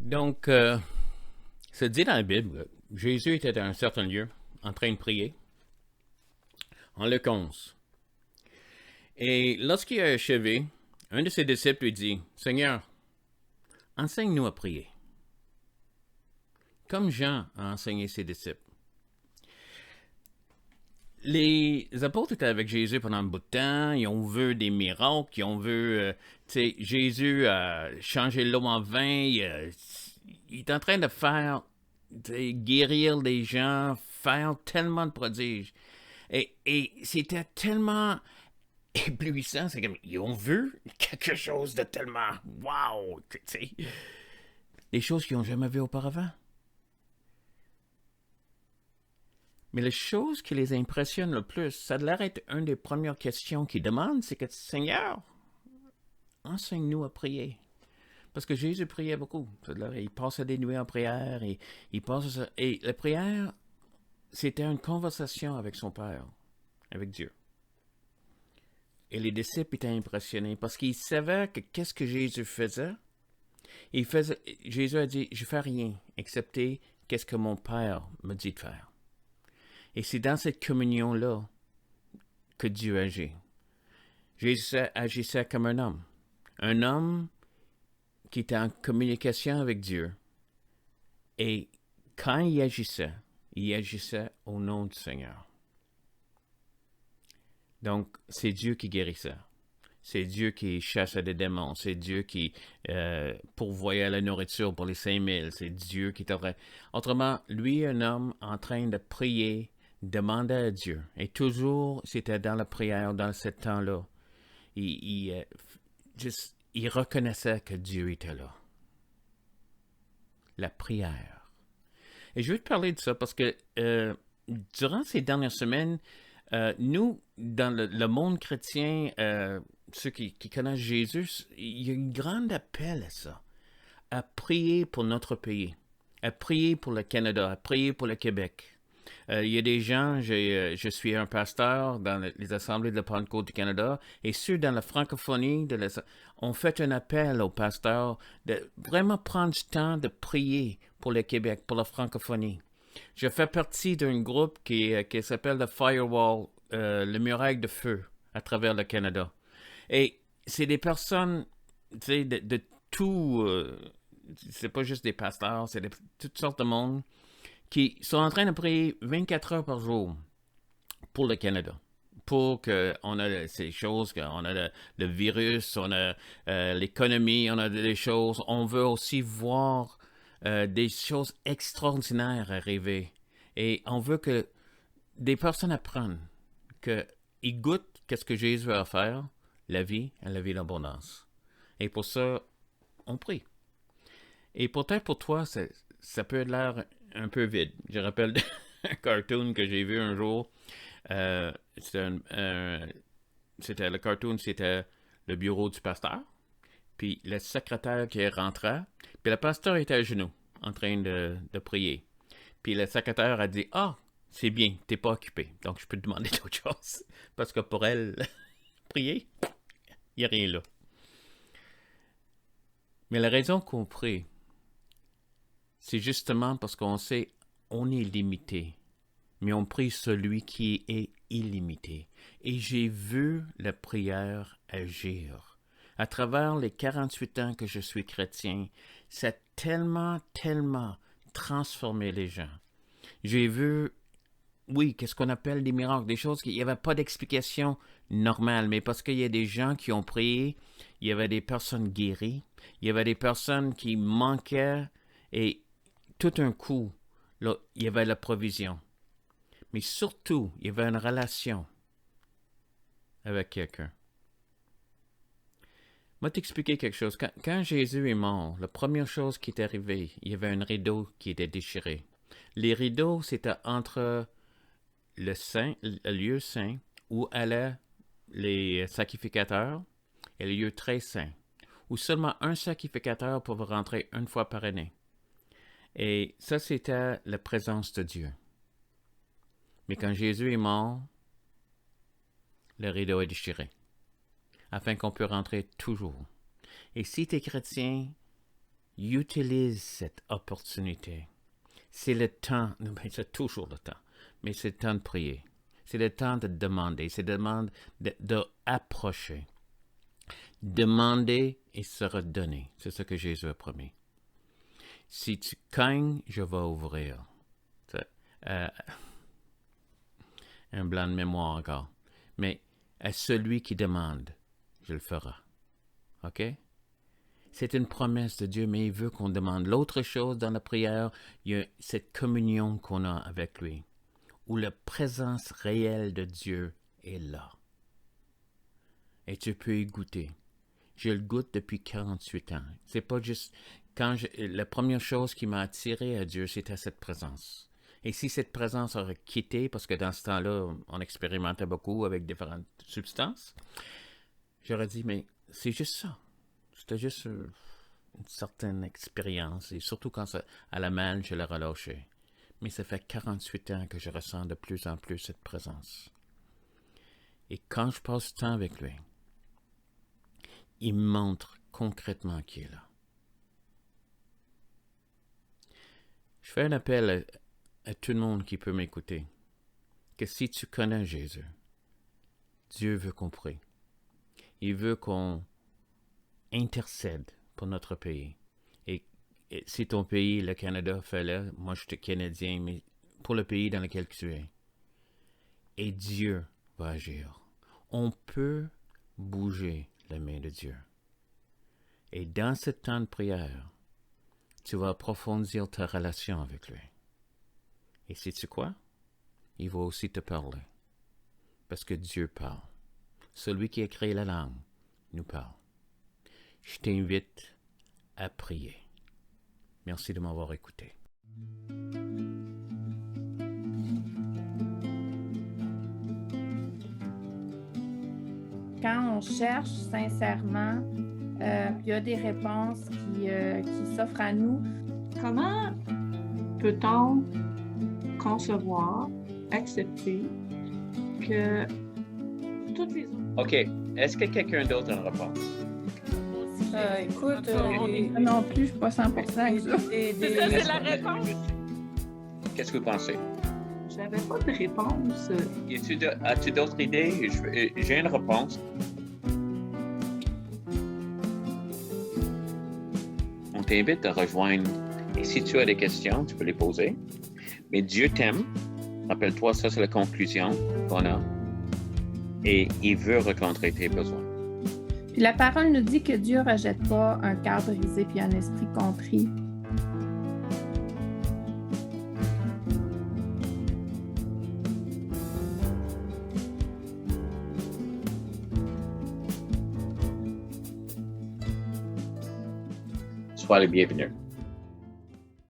Donc, c'est dit dans la Bible, Jésus était dans un certain lieu, en train de prier, en Luc 11. Et lorsqu'il a achevé, un de ses disciples lui dit, Seigneur, enseigne-nous à prier, comme Jean a enseigné ses disciples. Les apôtres étaient avec Jésus pendant un bout de temps, ils ont vu des miracles, ils ont vu, Jésus a changé l'eau en vin, il est en train de faire, guérir les gens, faire tellement de prodiges. Et c'était tellement éblouissant, c'est comme, ils ont vu quelque chose de tellement, wow, tu sais, des choses qu'ils n'ont jamais vues auparavant. Mais la chose qui les impressionne le plus, ça a l'air être une des premières questions qu'ils demandent, c'est que Seigneur, enseigne-nous à prier. Parce que Jésus priait beaucoup. Il passait des nuits en prière et il passait. Et la prière, c'était une conversation avec son Père, avec Dieu. Et les disciples étaient impressionnés parce qu'ils savaient que qu'est-ce que Jésus faisait. Jésus a dit, je ne fais rien, excepté qu'est-ce que mon Père me dit de faire. Et c'est dans cette communion-là que Dieu agit. Jésus agissait comme un homme qui était en communication avec Dieu. Et quand il agissait au nom du Seigneur. Donc, c'est Dieu qui guérissait. C'est Dieu qui chassait des démons. C'est Dieu qui pourvoyait la nourriture pour les 5000. C'est Dieu qui était... Autrement, lui, un homme en train de prier, demandait à Dieu. Et toujours, c'était dans la prière, dans ce temps-là. Il reconnaissait que Dieu était là. La prière. Et je veux te parler de ça parce que durant ces dernières semaines, nous, dans le monde chrétien, ceux qui connaissent Jésus, il y a un grand appel à ça, à prier pour notre pays, à prier pour le Canada, à prier pour le Québec. Il y a des gens, je suis un pasteur dans les assemblées de la Pentecôte du Canada, et ceux dans la francophonie, ont fait un appel aux pasteurs de vraiment prendre du temps de prier pour le Québec, pour la francophonie. Je fais partie d'un groupe qui s'appelle le Firewall, le muraille de feu, à travers le Canada. Et c'est des personnes, tu sais, de tout, c'est pas juste des pasteurs, c'est toutes sortes de monde qui sont en train de prier 24 heures par jour pour le Canada. Pour qu'on ait ces choses, qu'on a le virus, on a l'économie, on a des choses. On veut aussi voir des choses extraordinaires arriver. Et on veut que des personnes apprennent, qu'ils goûtent qu'est-ce que Jésus a à faire, la vie et la vie d'abondance. Et pour ça, on prie. Et peut-être pour toi, ça peut être l'air un peu vide. Je rappelle un cartoon que j'ai vu un jour. C'était le cartoon, c'était le bureau du pasteur. Puis le secrétaire qui rentrait. Puis le pasteur était à genoux, en train de prier. Puis le secrétaire a dit, ah, c'est bien, t'es pas occupé. Donc je peux te demander d'autres choses. Parce que pour elle, prier, il n'y a rien là. Mais la raison qu'on prie, c'est justement parce qu'on sait on est limité, mais on prie celui qui est illimité. Et j'ai vu la prière agir. À travers les 48 ans que je suis chrétien, ça a tellement, tellement transformé les gens. J'ai vu, oui, qu'est-ce qu'on appelle des miracles, des choses qu'il n'y avait pas d'explication normale, mais parce qu'il y a des gens qui ont prié, il y avait des personnes guéries, il y avait des personnes qui manquaient, et tout un coup, là, il y avait la provision. Mais surtout, il y avait une relation avec quelqu'un. Moi, t'expliquer quelque chose. Quand Jésus est mort, la première chose qui est arrivée, il y avait un rideau qui était déchiré. Les rideaux, c'était entre le lieu saint, où allaient les sacrificateurs, et le lieu très saint, où seulement un sacrificateur pouvait rentrer une fois par année. Et ça, c'était la présence de Dieu. Mais quand Jésus est mort, le rideau est déchiré, afin qu'on puisse rentrer toujours. Et si tu es chrétien, utilise cette opportunité. C'est le temps, c'est toujours le temps, mais c'est le temps de prier. C'est le temps de demander, c'est le temps d'approcher. Demander et sera donné. C'est ce que Jésus a promis. Si tu cognes, je vais ouvrir. Un blanc de mémoire encore. Mais à celui qui demande, je le ferai. OK? C'est une promesse de Dieu, mais il veut qu'on demande. L'autre chose dans la prière, il y a cette communion qu'on a avec lui, où la présence réelle de Dieu est là. Et tu peux y goûter. Je le goûte depuis 48 ans. C'est pas juste... la première chose qui m'a attiré à Dieu, c'était cette présence. Et si cette présence aurait quitté, parce que dans ce temps-là, on expérimentait beaucoup avec différentes substances, j'aurais dit, mais c'est juste ça. C'était juste une certaine expérience. Et surtout quand à la main, je l'ai relâché. Mais ça fait 48 ans que je ressens de plus en plus cette présence. Et quand je passe du temps avec lui, il me montre concrètement qui est là. Je fais un appel à tout le monde qui peut m'écouter, que si tu connais Jésus, Dieu veut qu'on prie. Il veut qu'on intercède pour notre pays. Et si ton pays, le Canada, fais-le, moi je suis Canadien, mais pour le pays dans lequel tu es. Et Dieu va agir. On peut bouger la main de Dieu. Et dans ce temps de prière, tu vas approfondir ta relation avec lui. Et sais-tu quoi? Il va aussi te parler. Parce que Dieu parle. Celui qui a créé la langue nous parle. Je t'invite à prier. Merci de m'avoir écouté. Quand on cherche sincèrement, il y a des réponses qui s'offrent à nous. Comment peut-on concevoir, accepter que toutes les autres... OK. Est-ce que quelqu'un d'autre a une réponse? Écoute, non plus, je ne suis pas 100% exact. C'est la réponse. Qu'est-ce que vous pensez? Je n'avais pas de réponse. As-tu d'autres idées? J'ai une réponse. On t'invite à rejoindre. Et si tu as des questions, tu peux les poser. Mais Dieu t'aime. Rappelle-toi, ça, c'est la conclusion qu'on a. Et il veut rencontrer tes besoins. Puis la parole nous dit que Dieu ne rejette pas un cœur brisé puis un esprit contrit. Sois le bienvenu.